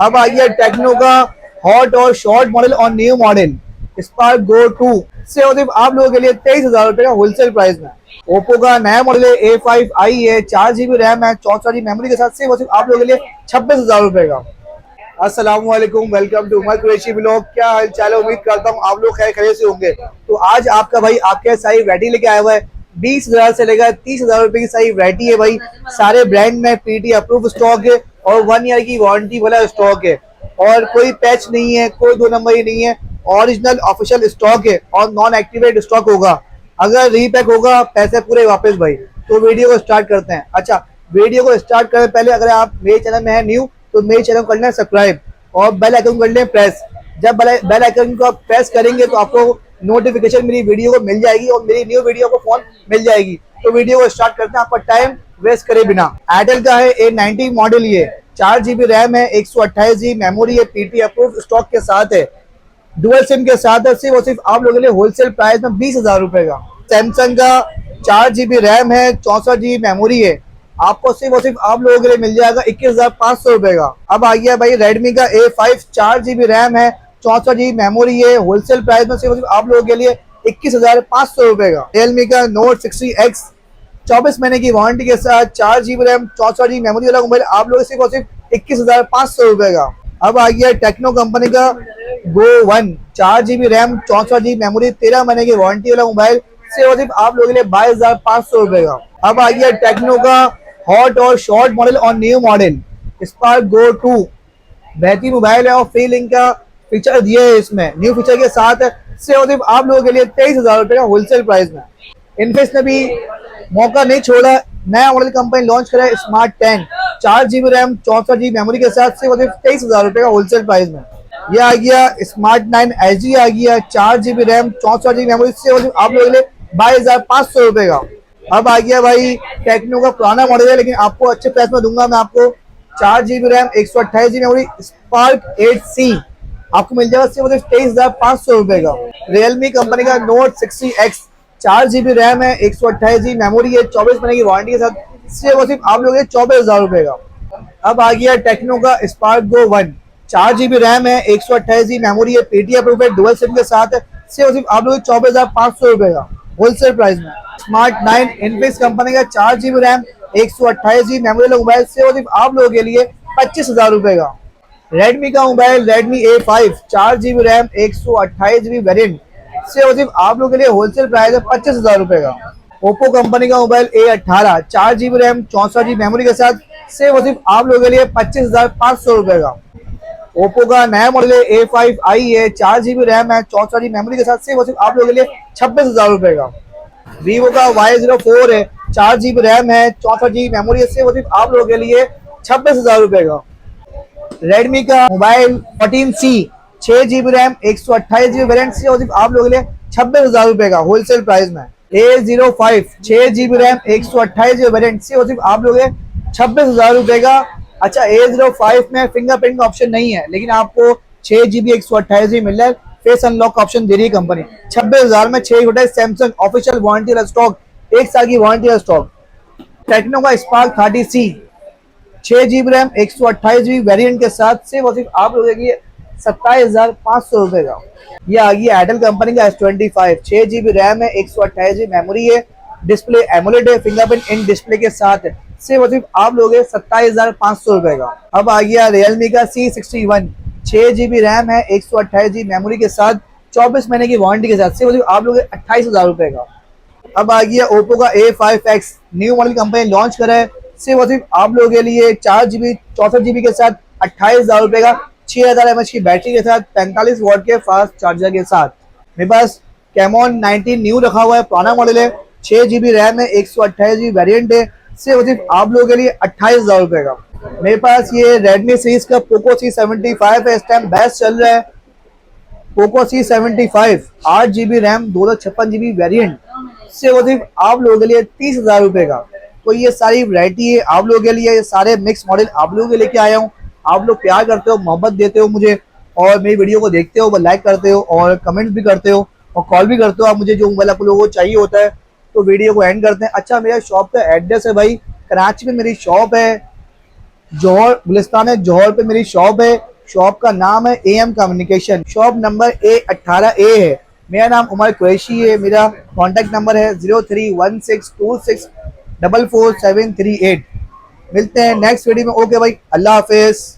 अब आ गया टेक्नो का हॉट और शॉर्ट मॉडल और न्यू मॉडल स्पार्क गो 2 से सिर्फ आप लोगों के लिए 23,000 रुपए का होलसेल प्राइस में। ओप्पो का नया मॉडल है A5i है, 4 GB रैम है, 64 GB मेमोरी के साथ सिर्फ आप लोगों के लिए 26,000 रुपए का। अस्सलाम वालेकुम, welcome to Umar Qureshi blog. क्या हाल चाल है, उम्मीद करता हूँ आप लोग खैर खैरियत से होंगे। तो आज आपका भाई आपके सारी वैरायटी लेके आया हुआ है। 20,000 से लेकर 30,000 रुपए की सारी वैरायटी है भाई। सारे ब्रांड में पीटी अप्रूव स्टॉक है और 1 ईयर की वारंटी वाला स्टॉक है और कोई पैच नहीं है, कोई 2 नंबर ही नहीं है। ओरिजिनल ऑफिशियल स्टॉक है और नॉन एक्टिवेट स्टॉक होगा। अगर रीपैक होगा पैसे पूरे वापस भाई। तो वीडियो को स्टार्ट करते हैं। अच्छा, वीडियो को स्टार्ट करने पहले अगर आप मेरे चैनल में है न्यू तो मेरे चैनल को कर लें सब्सक्राइब और बेल आइकन कर लें प्रेस। जब बेल आइकन को आप प्रेस करेंगे तो आपको नोटिफिकेशन मेरी वीडियो को मिल जाएगी और मेरी न्यू वीडियो को फोन मिल जाएगी। तो वीडियो को स्टार्ट करते हैं आपका टाइम वेस्ट करे बिना। एयरटेल का है A90 मॉडल, ये 4 GB रैम है, 128 GB मेमोरी है, पीटी अप्रूव स्टॉक के साथ है, डुअल सिम के साथ है। सिर्फ आप लोगों के लिए होलसेल प्राइस में 20,000 रुपए का। सैमसंग का 4 GB रैम है, 64 GB मेमोरी है, आपको सिर्फ आप लोगों के लिए मिल जाएगा 21,500 रुपए का। अब आ गया भाई रेडमी का A5, 4 GB रैम है, 64 GB मेमोरी है, होलसेल प्राइस में सिर्फ आप लोगों के लिए 21,500 रुपए का। रियलमी का Note 60X 24 महीने की वारंटी के साथ 4 GB रैम, 64 GB मेमोरी वाला मोबाइल आप लोग सिर्फ 21,500 रुपए का। अब आ गया टेक्नो कंपनी का Go 1, 4 GB RAM, 64 GB memory, 13 महीने की वारंटी वाला मोबाइल सिर्फ आप लोगों के लिए 22,500 रुपए का। अब आ गया टेक्नो का हॉट और शॉर्ट मॉडल और न्यू मॉडल स्पार्क गो 2, बेहतरीन मोबाइल है और फ्री लिंक का फीचर दिए है इसमें, न्यू फीचर के साथ सिर्फ आप लोगों के लिए 23,000 रुपए का होलसेल प्राइस में। इनफिक्स ने भी मौका नहीं छोड़ा, नया मॉडल कंपनी लॉन्च करा है smart 10, 4 GB RAM, 64 GB memory के साथ सिर्फ 23,000 रुपए का होलसेल प्राइस में। ये आ गया स्मार्ट 9 SG आ गया, 4 GB रैम, 64 GB मेमोरी से आप लोगों के लिए 22,500 रुपए का। अब आ गया भाई टेक्नो का पुराना मॉडल है लेकिन आपको अच्छे प्राइस में दूंगा मैं आपको। 4 GB RAM, 128 GB memory, spark 8C आपको मिल जाएगा सिर्फ 23,500 रुपए का। रियलमी कंपनी का Note 60X 4 GB रैम है, 128 GB मेमोरी है, 24 महीने की वारंटी के साथ सिर्फ आप लोग 24,000 रुपए का। अब आ गया टेक्नो का स्पार्क गो 1, 4 GB रैम है, 128 GB मेमोरी है, पेटीएम अप्रूव है, डुअल सिम के साथ सिर्फ आप लोग 24,500 रुपए का होलसेल प्राइस में। स्मार्ट 9 इनफिक्स कंपनी का 4 GB रैम, 128 GB मेमोरी वाला मोबाइल सिर्फ आप लोगों के लिए 25,000 रुपए का। रेडमी का mobile Redmi A5, 4 GB RAM, 128 GB variant सिर्फ आप लोगों के लिए होलसेल प्राइस है 25,000 रुपए का। ओप्पो कंपनी का mobile A18, 4 GB RAM, 64 GB memory के साथ सिर्फ आप लोगों के लिए 25,500 रुपए का। ओप्पो का नया मॉडल है A5i है, 4 GB रैम है, 64 GB मेमोरी के साथ सिर्फ आप लोगों के लिए 26,000 रुपए का। वीवो का Y04 है, 4 GB रैम है, 64 GB मेमोरी है, सिर्फ आप लोगों के लिए 26,000 रुपए का। रेडमी का mobile 14C, 6 GB RAM, 128 GB variant सिर्फ आप लोगों के लिए 26,000 रुपए का होलसेल प्राइस में। A05, 6 GB RAM, 128 GB variant सिर्फ आप लोग 26,000 रुपए का। अच्छा, A05 में फिंगरप्रिंट का ऑप्शन नहीं है लेकिन आपको 6 GB 128 GB मिल रहा है, फेस अनलॉक का ऑप्शन दे रही है कंपनी। 26,000 में 6 सैमसंग ऑफिशियल वारंटी वाला स्टॉक, 1 साल की वारंटी वाला स्टॉक। टेक्नो का spark 30C, 6 GB RAM, 128 GB variant के साथ सिर्फ आप लोगों के लिए 27,500 रुपए का। ये आ गई एयरटेल कंपनी का S25, 6 GB रैम है, 128 GB मेमोरी है, डिस्प्ले एमोलेड है, फिंगरप्रिंट इन डिस्प्ले के साथ सिर्फ आप लोग 27,500 रुपए का। अब आ गया रियलमी का C61, 6 GB रैम है, 128 GB मेमोरी के साथ, 24 महीने की वारंटी के साथ सिर्फ आप लोग 28,000 रुपए का। अब आ गया ओप्पो का A5X, new model company launch करा है, सिर्फ आप लोगों के लिए 4 GB 64 GB के साथ 28,000 रुपए का, 6000 mAh की बैटरी के साथ, 45 वॉट के फास्ट चार्जर के साथ। मेरे पास कैमॉन 19 न्यू रखा हुआ है, पुराना मॉडल है, 6 GB रैम है, 128 GB वेरिएंट है, सिर्फ आप लोगों के लिए 28,000 रुपए का। मेरे पास ये रेडमी सीरीज का पोको C75 है, इस टाइम बेस्ट चल रहा है। Poco C75 8 GB RAM, 256 GB variant सिर्फ आप लोगों के लिए 30,000 रुपए का। तो ये सारी वैरायटी है आप लोगों के लिए, ये सारे मिक्स मॉडल आप लोगों के लेके आया हूँ। आप लोग प्यार करते हो, मोहब्बत देते हो मुझे और मेरी वीडियो को देखते हो, लाइक करते हो और कमेंट्स भी करते हो और कॉल भी करते हो आप मुझे, जो मोबाइल आप लोगों को चाहिए होता है। तो वीडियो को एंड करते हैं। अच्छा, मेरा शॉप का एड्रेस है भाई, कराची में मेरी शॉप है, जौहर गुलिस्तान है, जौहर पे मेरी शॉप है। शॉप का नाम है AM communication, shop number A18A है। मेरा नाम उमर कुरैशी है। मेरा कॉन्टैक्ट नंबर है 031626444738। मिलते हैं नेक्स्ट वीडियो में। ओके भाई, अल्लाह हाफिज।